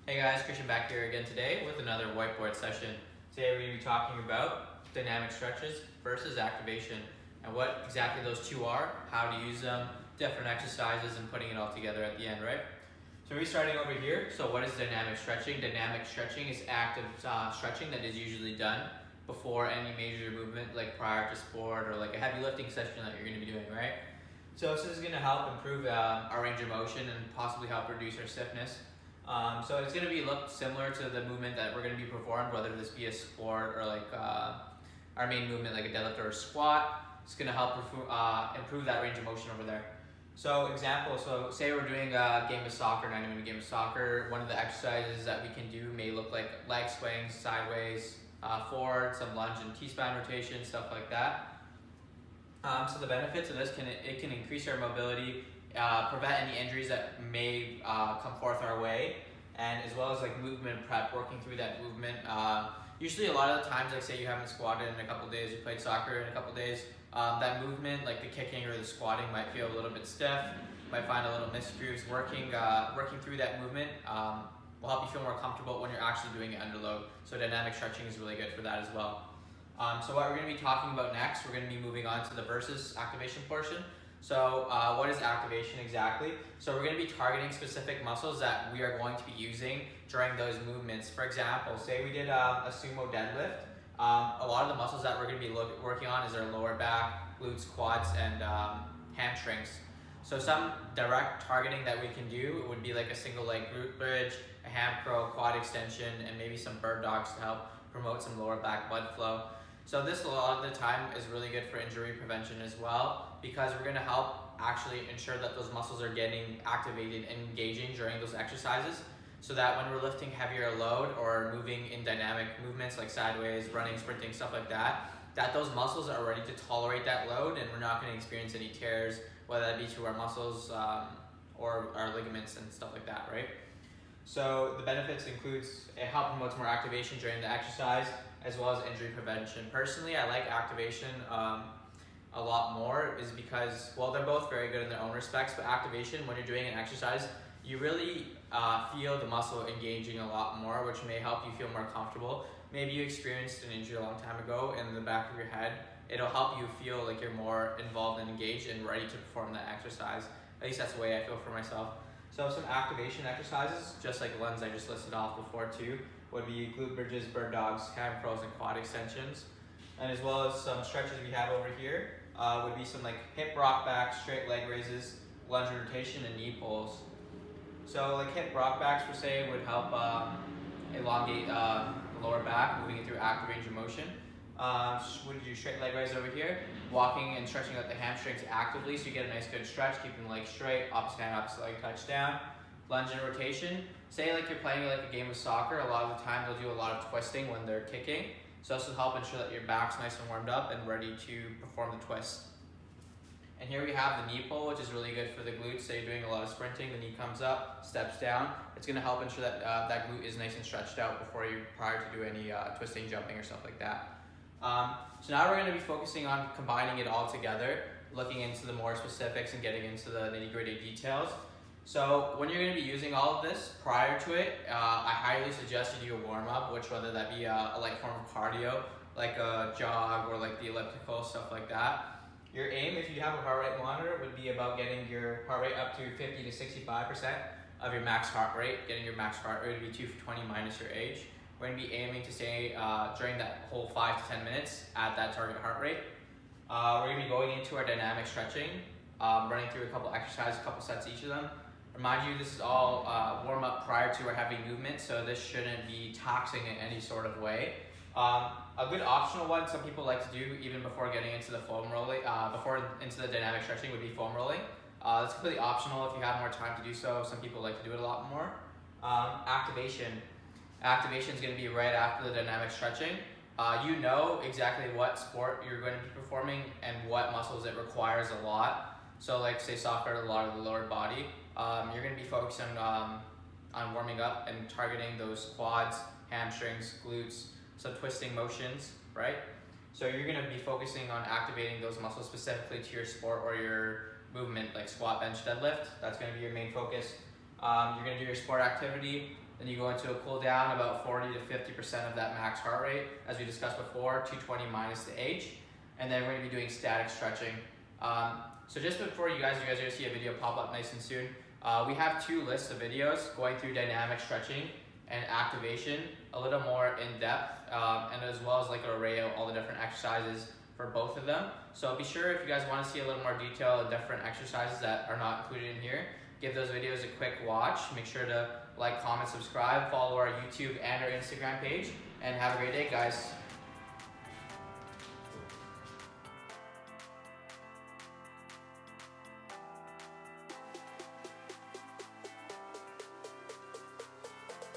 Hey guys, Christian back here again today with another whiteboard session. Today we're going to be talking about dynamic stretches versus activation and what exactly those two are, how to use them, different exercises, and putting it all together at the end, right? So we're starting over here. So what is dynamic stretching? Dynamic stretching is active stretching that is usually done before any major movement, like prior to sport or like a heavy lifting session that you're going to be doing, right? So this is going to help improve our range of motion and possibly help reduce our stiffness. So it's going to look similar to the movement that we're going to be performed, whether this be a sport or like our main movement like a deadlift or a squat. It's going to help improve that range of motion over there. So example, so say we're doing a game of soccer, 90-minute game of soccer. One of the exercises that we can do may look like leg swings, sideways, forward, some lunge and T-spine rotation, stuff like that. So the benefits of this, it can increase our mobility, prevent any injuries that may come forth our way, and as well as like movement prep, working through that movement. Usually a lot of the times, like say you haven't squatted in a couple days, you played soccer in a couple days, that movement, like the kicking or the squatting, might feel a little bit stiff, might find a little misgrooves. Working through that movement will help you feel more comfortable when you're actually doing it under load. So dynamic stretching is really good for that as well. So what we're going to be talking about next, we're going to be moving on to the versus activation portion. So what is activation exactly? So we're going to be targeting specific muscles that we are going to be using during those movements. For example, say we did a sumo deadlift. A lot of the muscles that we're going to be working on is our lower back, glutes, quads, and hamstrings. So some direct targeting that we can do would be like a single leg glute bridge, a ham curl, quad extension, and maybe some bird dogs to help promote some lower back blood flow. So this a lot of the time is really good for injury prevention as well, because we're going to help actually ensure that those muscles are getting activated and engaging during those exercises, so that when we're lifting heavier load or moving in dynamic movements like sideways, running, sprinting, stuff like that, that those muscles are ready to tolerate that load and we're not going to experience any tears, whether that be to our muscles or our ligaments and stuff like that, right? So the benefits includes it helps promote more activation during the exercise, as well as injury prevention. Personally, I like activation a lot more, is because, well, they're both very good in their own respects, but activation, when you're doing an exercise, you really feel the muscle engaging a lot more, which may help you feel more comfortable. Maybe you experienced an injury a long time ago in the back of your head. It'll help you feel like you're more involved and engaged and ready to perform that exercise. At least that's the way I feel for myself. So some activation exercises, just like the ones I just listed off before too, would be glute bridges, bird dogs, ham curls, and quad extensions. And as well as some stretches we have over here would be some like hip rock backs, straight leg raises, lunge rotation, and knee pulls. So like hip rock backs per se would help elongate the lower back, moving it through active range of motion. Would do straight leg raise over here, walking and stretching out the hamstrings actively, so you get a nice good stretch, keeping the legs straight, opposite hand, opposite leg touch down. Lunge and rotation. Say like you're playing like a game of soccer, a lot of the time they'll do a lot of twisting when they're kicking. So this will help ensure that your back's nice and warmed up and ready to perform the twist. And here we have the knee pull, which is really good for the glutes. Say you're doing a lot of sprinting, the knee comes up, steps down. It's going to help ensure that that glute is nice and stretched out prior to do any twisting, jumping, or stuff like that. So now we're going to be focusing on combining it all together, looking into the more specifics and getting into the nitty-gritty details. So when you're going to be using all of this, prior to it, I highly suggest you do a warm-up, which whether that be a light form of cardio, like a jog or like the elliptical, stuff like that. Your aim, if you have a heart rate monitor, would be about getting your heart rate up to 50 to 65% of your max heart rate. Getting your max heart rate would be 220 minus your age. We're going to be aiming to stay during that whole 5 to 10 minutes at that target heart rate. We're going to be going into our dynamic stretching, running through a couple exercises, a couple sets each of them. Remind you, this is all warm up prior to our heavy movement, so this shouldn't be taxing in any sort of way. A good optional one some people like to do even before getting into the foam rolling, into the dynamic stretching, would be foam rolling. It's completely optional if you have more time to do so. Some people like to do it a lot more. Activation. Activation is going to be right after the dynamic stretching. You know exactly what sport you're going to be performing and what muscles it requires a lot. So like say soccer, a lot of the lower body. You're going to be focusing on warming up and targeting those quads, hamstrings, glutes, some twisting motions, right? So you're going to be focusing on activating those muscles specifically to your sport or your movement, like squat, bench, deadlift. That's going to be your main focus. You're going to do your sport activity, Then you go into a cool down, about 40 to 50% of that max heart rate, as we discussed before, 220 minus the H. And then we're going to be doing static stretching. So just before you guys are going to see a video pop up nice and soon. We have two lists of videos going through dynamic stretching and activation, a little more in depth, and as well as like an array of all the different exercises for both of them. So be sure, if you guys want to see a little more detail and different exercises that are not included in here, give those videos a quick watch. Make sure to like, comment, subscribe, follow our YouTube and our Instagram page, and have a great day, guys.